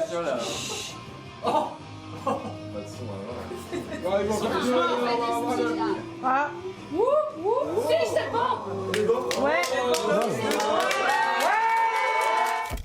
attention là. Oh. Pas de son alors. Ouais, ils vont continuer. Ah. Si, c'est bon. Ouais.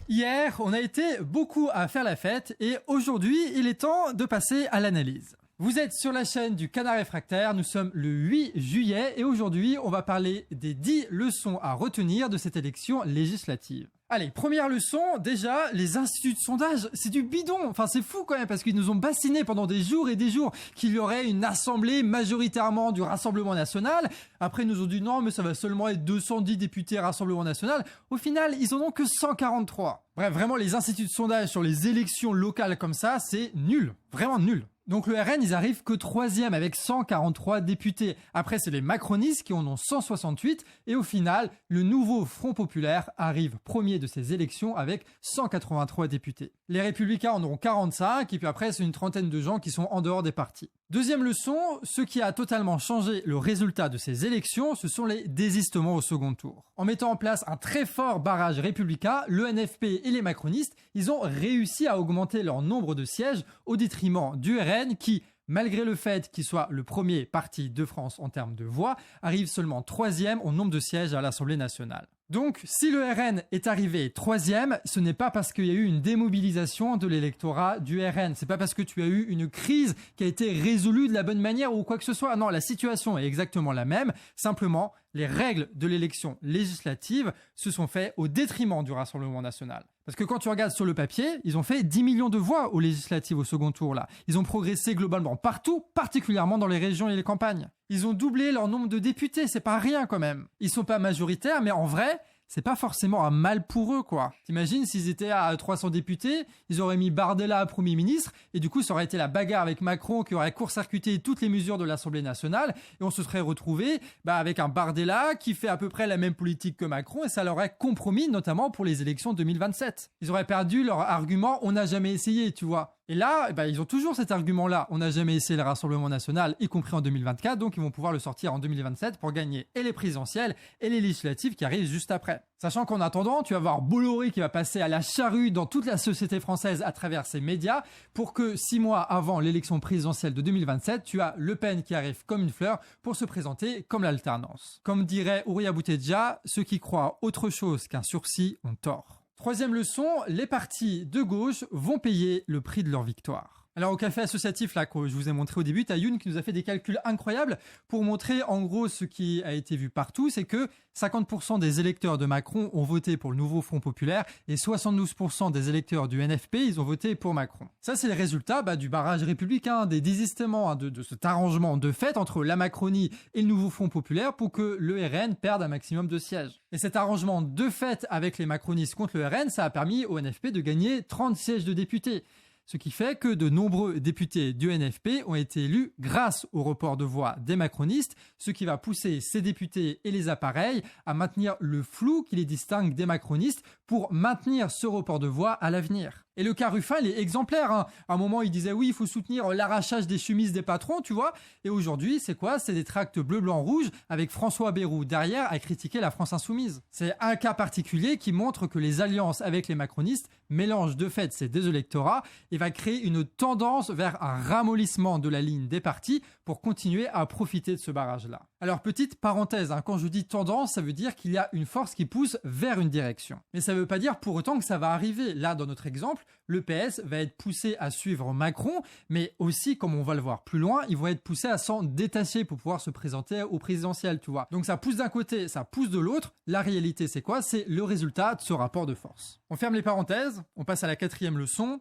Hier, on a été beaucoup à faire la fête et aujourd'hui, il est temps de passer à l'analyse. Vous êtes sur la chaîne du Canard Réfractaire, nous sommes le 8 juillet et aujourd'hui, on va parler des 10 leçons à retenir de cette élection législative. Allez, première leçon, déjà, les instituts de sondage, c'est du bidon. Enfin, c'est fou quand même, parce qu'ils nous ont bassiné pendant des jours et des jours qu'il y aurait une assemblée majoritairement du Rassemblement National. Après, ils nous ont dit non, mais ça va seulement être 210 députés Rassemblement National. Au final, ils en ont que 143. Bref, vraiment, les instituts de sondage sur les élections locales comme ça, c'est nul. Vraiment nul. Donc le RN, ils arrivent que 3e avec 143 députés. Après, c'est les macronistes qui en ont 168. Et au final, le nouveau Front Populaire arrive premier de ces élections avec 183 députés. Les Républicains en auront 45. Et puis après, c'est une trentaine de gens qui sont en dehors des partis. Deuxième leçon, ce qui a totalement changé le résultat de ces élections, ce sont les désistements au second tour. En mettant en place un très fort barrage républicain, le NFP et les macronistes, ils ont réussi à augmenter leur nombre de sièges au détriment du RN qui, malgré le fait qu'il soit le premier parti de France en termes de voix, arrive seulement 3e au nombre de sièges à l'Assemblée nationale. Donc, si le RN est arrivé 3e, ce n'est pas parce qu'il y a eu une démobilisation de l'électorat du RN. C'est pas parce que tu as eu une crise qui a été résolue de la bonne manière ou quoi que ce soit. Non, la situation est exactement la même. Simplement, les règles de l'élection législative se sont faites au détriment du Rassemblement national. Parce que quand tu regardes sur le papier, ils ont fait 10 millions de voix aux législatives au second tour là. Ils ont progressé globalement partout, particulièrement dans les régions et les campagnes. Ils ont doublé leur nombre de députés, c'est pas rien quand même. Ils sont pas majoritaires, mais en vrai, c'est pas forcément un mal pour eux, quoi. T'imagines s'ils étaient à 300 députés, ils auraient mis Bardella à Premier ministre, et du coup, ça aurait été la bagarre avec Macron qui aurait court-circuité toutes les mesures de l'Assemblée nationale, et on se serait retrouvé avec un Bardella qui fait à peu près la même politique que Macron, et ça l'aurait compromis, notamment pour les élections 2027. Ils auraient perdu leur argument « on n'a jamais essayé », tu vois. Et là, ils ont toujours cet argument-là. On n'a jamais essayé le Rassemblement national, y compris en 2024, donc ils vont pouvoir le sortir en 2027 pour gagner et les présidentielles et les législatives qui arrivent juste après. Sachant qu'en attendant, tu vas voir Bolloré qui va passer à la charrue dans toute la société française à travers ses médias pour que 6 mois avant l'élection présidentielle de 2027, tu as Le Pen qui arrive comme une fleur pour se présenter comme l'alternance. Comme dirait Ouria Boutedja, ceux qui croient autre chose qu'un sursis ont tort. Troisième leçon, les partis de gauche vont payer le prix de leur victoire. Alors au café associatif là que je vous ai montré au début, t'as Youn qui nous a fait des calculs incroyables pour montrer en gros ce qui a été vu partout, c'est que 50% des électeurs de Macron ont voté pour le nouveau Front Populaire et 72% des électeurs du NFP, ils ont voté pour Macron. Ça c'est le résultat du barrage républicain, des désistements, de cet arrangement de fait entre la Macronie et le nouveau Front Populaire pour que le RN perde un maximum de sièges. Et cet arrangement de fait avec les macronistes contre le RN, ça a permis au NFP de gagner 30 sièges de députés. Ce qui fait que de nombreux députés du NFP ont été élus grâce au report de voix des macronistes, ce qui va pousser ces députés et les appareils à maintenir le flou qui les distingue des macronistes pour maintenir ce report de voix à l'avenir. Et le cas Ruffin, il est exemplaire. À un moment, il disait oui, il faut soutenir l'arrachage des chemises des patrons, tu vois. Et aujourd'hui, c'est quoi? C'est des tracts bleu, blanc, rouge avec François Bayrou derrière à critiquer la France insoumise. C'est un cas particulier qui montre que les alliances avec les macronistes mélangent de fait ces deux électorats et va créer une tendance vers un ramollissement de la ligne des partis pour continuer à profiter de ce barrage-là. Alors, petite parenthèse, quand je dis tendance, ça veut dire qu'il y a une force qui pousse vers une direction. Mais ça ne veut pas dire pour autant que ça va arriver. Là, dans notre exemple, le PS va être poussé à suivre Macron, mais aussi, comme on va le voir plus loin, ils vont être poussés à s'en détacher pour pouvoir se présenter au présidentiel, tu vois. Donc ça pousse d'un côté, ça pousse de l'autre. La réalité, c'est quoi? C'est le résultat de ce rapport de force. On ferme les parenthèses, on passe à la 4e leçon.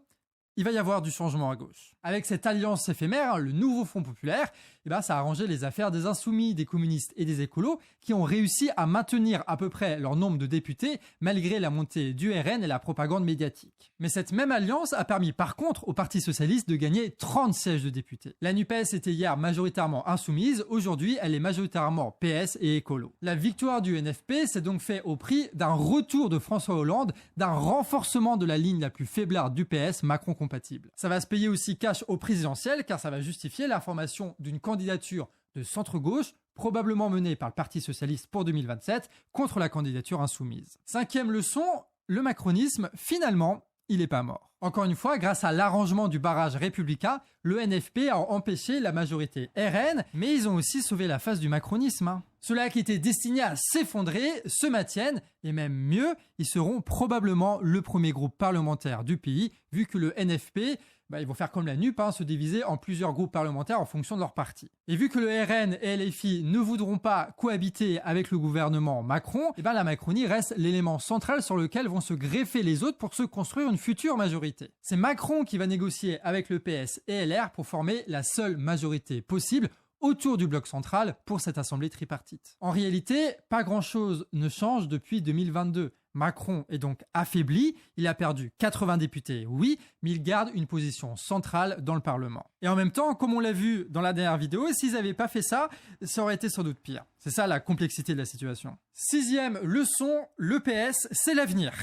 Il va y avoir du changement à gauche. Avec cette alliance éphémère, le nouveau Front Populaire, ça a arrangé les affaires des insoumis, des communistes et des écolos qui ont réussi à maintenir à peu près leur nombre de députés malgré la montée du RN et la propagande médiatique. Mais cette même alliance a permis par contre au Parti Socialiste de gagner 30 sièges de députés. La NUPES était hier majoritairement insoumise, aujourd'hui elle est majoritairement PS et écolo. La victoire du NFP s'est donc fait au prix d'un retour de François Hollande, d'un renforcement de la ligne la plus faiblarde du PS, Macron compatible. Ça va se payer aussi cash au présidentiel car ça va justifier la formation d'une candidature de centre-gauche, probablement menée par le Parti Socialiste pour 2027, contre la candidature insoumise. 5e leçon, le macronisme, finalement, il n'est pas mort. Encore une fois, grâce à l'arrangement du barrage républicain, le NFP a empêché la majorité RN, mais ils ont aussi sauvé la face du macronisme. Ceux-là qui étaient destinés à s'effondrer se maintiennent, et même mieux, ils seront probablement le premier groupe parlementaire du pays, vu que le NFP, ils vont faire comme la NUP, se diviser en plusieurs groupes parlementaires en fonction de leur parti. Et vu que le RN et LFI ne voudront pas cohabiter avec le gouvernement Macron, la Macronie reste l'élément central sur lequel vont se greffer les autres pour se construire une future majorité. C'est Macron qui va négocier avec le PS et LR pour former la seule majorité possible autour du bloc central pour cette assemblée tripartite. En réalité, pas grand-chose ne change depuis 2022. Macron est donc affaibli, il a perdu 80 députés, oui, mais il garde une position centrale dans le Parlement. Et en même temps, comme on l'a vu dans la dernière vidéo, s'ils n'avaient pas fait ça, ça aurait été sans doute pire. C'est ça la complexité de la situation. 6e leçon, le PS, c'est l'avenir.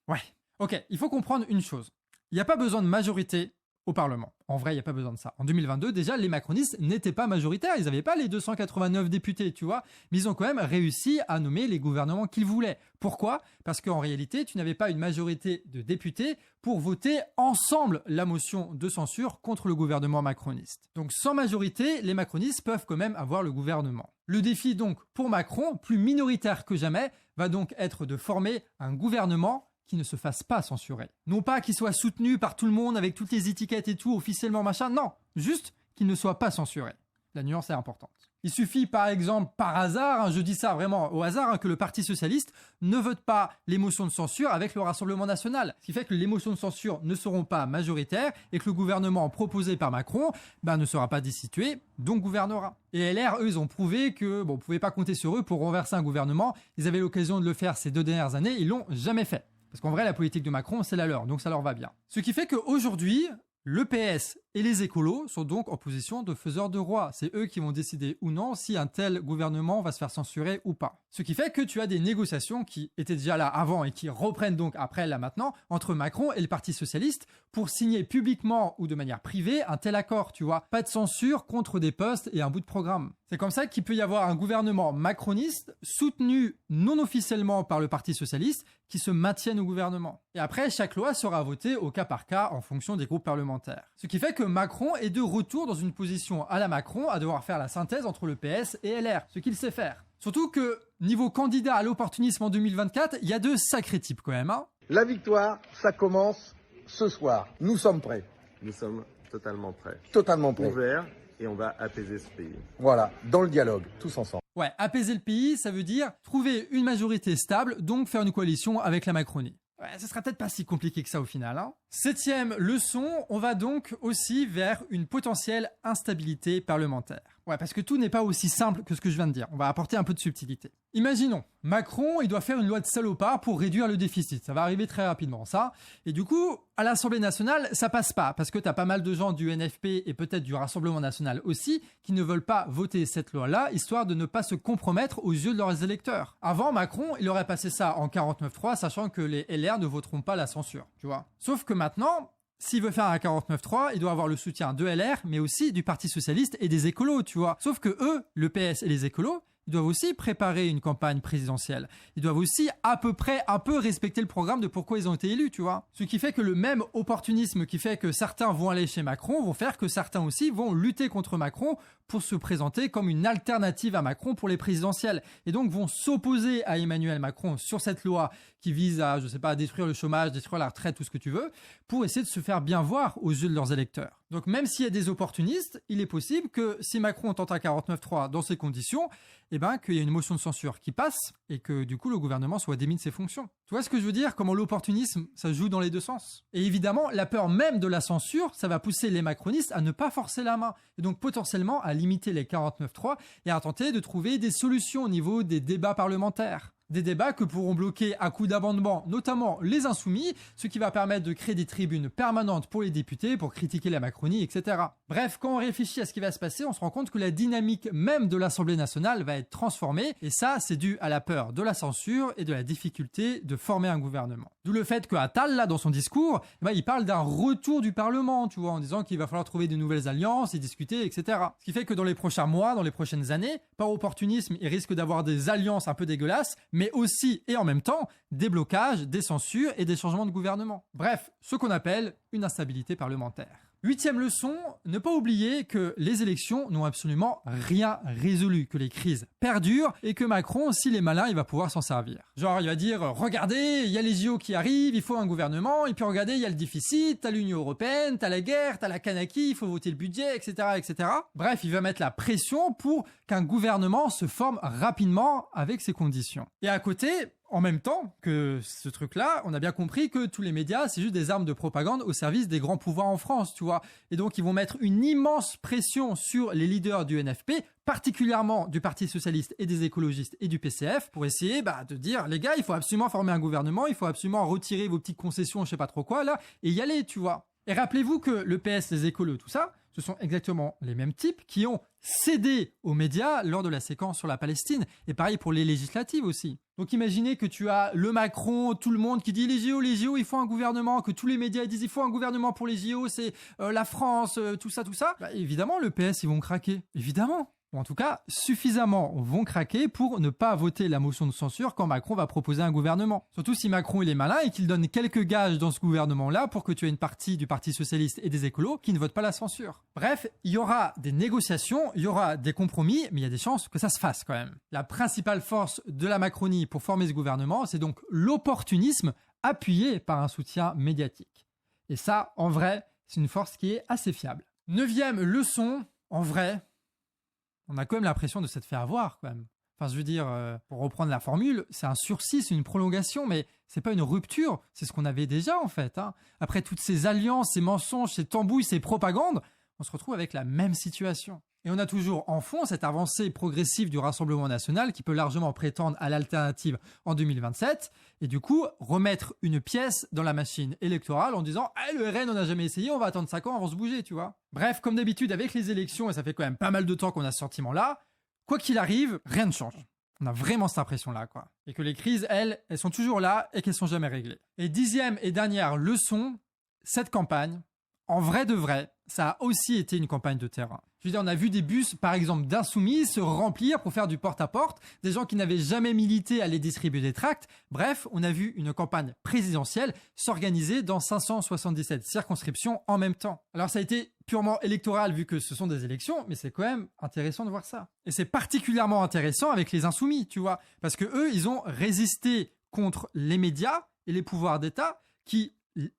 Ouais, ok, il faut comprendre une chose. Il n'y a pas besoin de majorité au Parlement. En vrai, il n'y a pas besoin de ça. En 2022, déjà, les macronistes n'étaient pas majoritaires. Ils n'avaient pas les 289 députés, tu vois. Mais ils ont quand même réussi à nommer les gouvernements qu'ils voulaient. Pourquoi ? Parce qu'en réalité, tu n'avais pas une majorité de députés pour voter ensemble la motion de censure contre le gouvernement macroniste. Donc, sans majorité, les macronistes peuvent quand même avoir le gouvernement. Le défi, donc, pour Macron, plus minoritaire que jamais, va donc être de former un gouvernement qui ne se fasse pas censurer. Non pas qu'il soit soutenu par tout le monde avec toutes les étiquettes et tout, officiellement machin, non, juste qu'il ne soit pas censuré. La nuance est importante. Il suffit par exemple, par hasard, je dis ça vraiment au hasard, que le Parti Socialiste ne vote pas les motions de censure avec le Rassemblement National. Ce qui fait que les motions de censure ne seront pas majoritaires et que le gouvernement proposé par Macron ne sera pas destitué, donc gouvernera. Et LR, eux, ils ont prouvé que on ne pouvait pas compter sur eux pour renverser un gouvernement. Ils avaient l'occasion de le faire ces 2 dernières années, ils l'ont jamais fait. Parce qu'en vrai, la politique de Macron, c'est la leur, donc ça leur va bien. Ce qui fait qu'aujourd'hui, le PS et les écolos sont donc en position de faiseurs de roi. C'est eux qui vont décider ou non si un tel gouvernement va se faire censurer ou pas. Ce qui fait que tu as des négociations qui étaient déjà là avant et qui reprennent donc après là maintenant entre Macron et le Parti Socialiste pour signer publiquement ou de manière privée un tel accord, tu vois. Pas de censure contre des postes et un bout de programme. C'est comme ça qu'il peut y avoir un gouvernement macroniste soutenu non officiellement par le Parti Socialiste qui se maintienne au gouvernement. Et après, chaque loi sera votée au cas par cas en fonction des groupes parlementaires. Ce qui fait que Macron est de retour dans une position à la Macron à devoir faire la synthèse entre le PS et LR, ce qu'il sait faire. Surtout que, niveau candidat à l'opportunisme en 2024, il y a de sacrés types quand même. La victoire, ça commence ce soir. Nous sommes prêts. Nous sommes totalement prêts. Totalement prêts. Ouverts et on va apaiser ce pays. Voilà, dans le dialogue, tous ensemble. Ouais, apaiser le pays, ça veut dire trouver une majorité stable, donc faire une coalition avec la Macronie. Ouais, ce sera peut-être pas si compliqué que ça au final. 7e leçon, on va donc aussi vers une potentielle instabilité parlementaire. Ouais, parce que tout n'est pas aussi simple que ce que je viens de dire. On va apporter un peu de subtilité. Imaginons, Macron, il doit faire une loi de salopard pour réduire le déficit. Ça va arriver très rapidement, ça. Et du coup, à l'Assemblée nationale, ça passe pas, parce que t'as pas mal de gens du NFP et peut-être du Rassemblement national aussi, qui ne veulent pas voter cette loi-là, histoire de ne pas se compromettre aux yeux de leurs électeurs. Avant, Macron, il aurait passé ça en 49.3, sachant que les LR ne voteront pas la censure, tu vois. Sauf que maintenant, s'il veut faire un 49.3, il doit avoir le soutien de LR, mais aussi du Parti Socialiste et des écolos, tu vois. Sauf que eux, le PS et les écolos, ils doivent aussi préparer une campagne présidentielle. Ils doivent aussi à peu près un peu respecter le programme de pourquoi ils ont été élus, tu vois. Ce qui fait que le même opportunisme qui fait que certains vont aller chez Macron vont faire que certains aussi vont lutter contre Macron pour se présenter comme une alternative à Macron pour les présidentielles. Et donc vont s'opposer à Emmanuel Macron sur cette loi qui vise à, à détruire le chômage, détruire la retraite, tout ce que tu veux, pour essayer de se faire bien voir aux yeux de leurs électeurs. Donc même s'il y a des opportunistes, il est possible que si Macron tente un 49.3 dans ces conditions, qu'il y ait une motion de censure qui passe et que du coup le gouvernement soit démis de ses fonctions. Tu vois ce que je veux dire ? Comment l'opportunisme, ça joue dans les deux sens. Et évidemment, la peur même de la censure, ça va pousser les macronistes à ne pas forcer la main et donc potentiellement à limiter les 49.3 et à tenter de trouver des solutions au niveau des débats parlementaires. Des débats que pourront bloquer à coup d'amendement, notamment les insoumis, ce qui va permettre de créer des tribunes permanentes pour les députés, pour critiquer la Macronie, etc. Bref, quand on réfléchit à ce qui va se passer, on se rend compte que la dynamique même de l'Assemblée nationale va être transformée, et ça, c'est dû à la peur de la censure et de la difficulté de former un gouvernement. D'où le fait qu'Attal, là, dans son discours, il parle d'un retour du Parlement, tu vois, en disant qu'il va falloir trouver de nouvelles alliances et discuter, etc. Ce qui fait que dans les prochains mois, dans les prochaines années, par opportunisme, il risque d'avoir des alliances un peu dégueulasses, mais aussi et en même temps des blocages, des censures et des changements de gouvernement. Bref, ce qu'on appelle une instabilité parlementaire. 8e leçon, ne pas oublier que les élections n'ont absolument rien résolu, que les crises perdurent et que Macron, s'il est malin, il va pouvoir s'en servir. Genre, il va dire, regardez, il y a les JO qui arrivent, il faut un gouvernement, et puis regardez, il y a le déficit, t'as l'Union Européenne, t'as la guerre, t'as la Kanaki, il faut voter le budget, etc., etc. Bref, il va mettre la pression pour qu'un gouvernement se forme rapidement avec ces conditions. Et à côté, en même temps que ce truc-là, on a bien compris que tous les médias, c'est juste des armes de propagande au service des grands pouvoirs en France, tu vois. Et donc, ils vont mettre une immense pression sur les leaders du NFP, particulièrement du Parti Socialiste et des écologistes et du PCF, pour essayer de dire, les gars, il faut absolument former un gouvernement, il faut absolument retirer vos petites concessions, je sais pas trop quoi, là, et y aller, tu vois. Et rappelez-vous que le PS, les écolos, tout ça, ce sont exactement les mêmes types qui ont cédé aux médias lors de la séquence sur la Palestine. Et pareil pour les législatives aussi. Donc imaginez que tu as le Macron, tout le monde qui dit les JO, il faut un gouvernement, que tous les médias disent il faut un gouvernement pour les JO, c'est la France, tout ça. Évidemment, le PS, ils vont craquer. Évidemment. Ou en tout cas, suffisamment vont craquer pour ne pas voter la motion de censure quand Macron va proposer un gouvernement. Surtout si Macron il est malin et qu'il donne quelques gages dans ce gouvernement-là pour que tu aies une partie du Parti Socialiste et des écolos qui ne votent pas la censure. Bref, il y aura des négociations, il y aura des compromis, mais il y a des chances que ça se fasse quand même. La principale force de la Macronie pour former ce gouvernement, c'est donc l'opportunisme appuyé par un soutien médiatique. Et ça, en vrai, c'est une force qui est assez fiable. 9e leçon, en vrai, on a quand même l'impression de s'être fait avoir, quand même. Enfin, je veux dire, pour reprendre la formule, c'est un sursis, c'est une prolongation, mais c'est pas une rupture. C'est ce qu'on avait déjà, en fait. Après toutes ces alliances, ces mensonges, ces tambouilles, ces propagandes, on se retrouve avec la même situation. Et on a toujours en fond cette avancée progressive du Rassemblement national qui peut largement prétendre à l'alternative en 2027 et du coup remettre une pièce dans la machine électorale en disant « le RN, on n'a jamais essayé, on va attendre 5 ans avant de se bouger, tu vois ». Bref, comme d'habitude avec les élections, et ça fait quand même pas mal de temps qu'on a ce sentiment-là, quoi qu'il arrive, rien ne change. On a vraiment cette impression-là, quoi. Et que les crises, elles sont toujours là et qu'elles sont jamais réglées. Et 10e et dernière leçon, cette campagne, en vrai de vrai, ça a aussi été une campagne de terrain. Je veux dire, on a vu des bus, par exemple, d'insoumis se remplir pour faire du porte-à-porte, des gens qui n'avaient jamais milité allaient distribuer des tracts. Bref, on a vu une campagne présidentielle s'organiser dans 577 circonscriptions en même temps. Alors ça a été purement électoral vu que ce sont des élections, mais c'est quand même intéressant de voir ça. Et c'est particulièrement intéressant avec les insoumis, tu vois, parce que eux, ils ont résisté contre les médias et les pouvoirs d'État qui,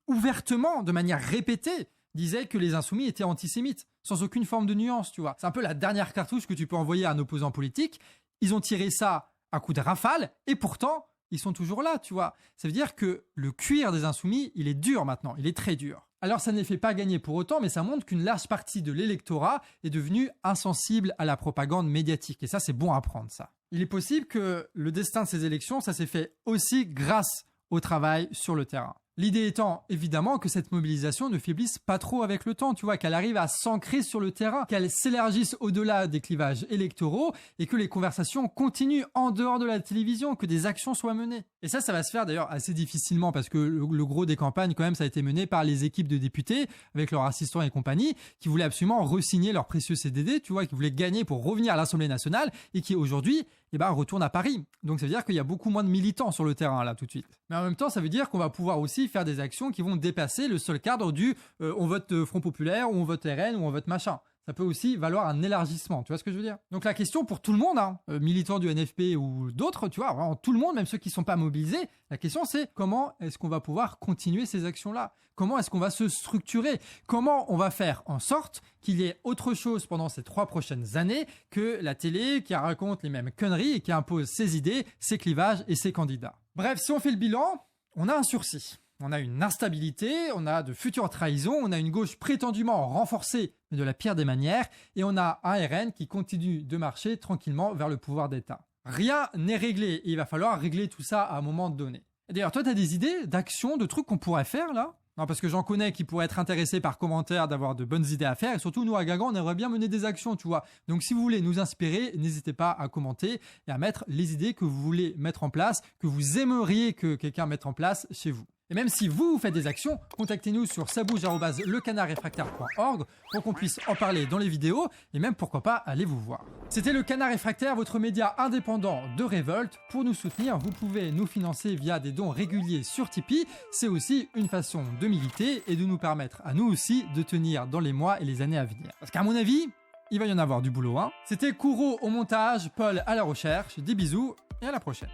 ouvertement, de manière répétée, disait que les insoumis étaient antisémites, sans aucune forme de nuance, tu vois. C'est un peu la dernière cartouche que tu peux envoyer à un opposant politique. Ils ont tiré ça à coup de rafale, et pourtant, ils sont toujours là, tu vois. Ça veut dire que le cuir des insoumis, il est dur maintenant, il est très dur. Alors ça ne les fait pas gagner pour autant, mais ça montre qu'une large partie de l'électorat est devenue insensible à la propagande médiatique. Et ça, c'est bon à prendre, ça. Il est possible que le destin de ces élections, ça s'est fait aussi grâce au travail sur le terrain. L'idée étant évidemment que cette mobilisation ne faiblisse pas trop avec le temps, tu vois, qu'elle arrive à s'ancrer sur le terrain, qu'elle s'élargisse au-delà des clivages électoraux et que les conversations continuent en dehors de la télévision, que des actions soient menées. Et ça va se faire d'ailleurs assez difficilement parce que le gros des campagnes quand même ça a été mené par les équipes de députés avec leurs assistants et compagnie qui voulaient absolument re-signer leurs précieux CDD, tu vois, qui voulaient gagner pour revenir à l'Assemblée nationale et qui aujourd'hui retournent à Paris. Donc ça veut dire qu'il y a beaucoup moins de militants sur le terrain là tout de suite. Mais en même temps, ça veut dire qu'on va pouvoir aussi faire des actions qui vont dépasser le seul cadre du on vote Front Populaire, ou on vote RN, ou on vote machin. Ça peut aussi valoir un élargissement, tu vois ce que je veux dire? Donc la question pour tout le monde, militants du NFP ou d'autres, tu vois, vraiment tout le monde, même ceux qui ne sont pas mobilisés, la question c'est comment est-ce qu'on va pouvoir continuer ces actions-là? Comment est-ce qu'on va se structurer? Comment on va faire en sorte qu'il y ait autre chose pendant ces 3 prochaines années que la télé qui raconte les mêmes conneries et qui impose ses idées, ses clivages et ses candidats? Bref, si on fait le bilan, on a un sursis. On a une instabilité, on a de futures trahisons, on a une gauche prétendument renforcée, mais de la pire des manières, et on a un RN qui continue de marcher tranquillement vers le pouvoir d'État. Rien n'est réglé, et il va falloir régler tout ça à un moment donné. Et d'ailleurs, toi, tu as des idées d'actions, de trucs qu'on pourrait faire, là? Non, parce que j'en connais qui pourraient être intéressés par commentaire d'avoir de bonnes idées à faire, et surtout, nous, à Guingamp, on aimerait bien mener des actions, tu vois. Donc, si vous voulez nous inspirer, n'hésitez pas à commenter et à mettre les idées que vous voulez mettre en place, que vous aimeriez que quelqu'un mette en place chez vous. Et même si vous faites des actions, contactez-nous sur sabouge@lecanardréfractaire.org pour qu'on puisse en parler dans les vidéos et même pourquoi pas aller vous voir. C'était le Canard Réfractaire, votre média indépendant de révolte. Pour nous soutenir, vous pouvez nous financer via des dons réguliers sur Tipeee. C'est aussi une façon de militer et de nous permettre à nous aussi de tenir dans les mois et les années à venir. Parce qu'à mon avis, il va y en avoir du boulot, hein. C'était Kouro au montage, Paul à la recherche. Des bisous et à la prochaine.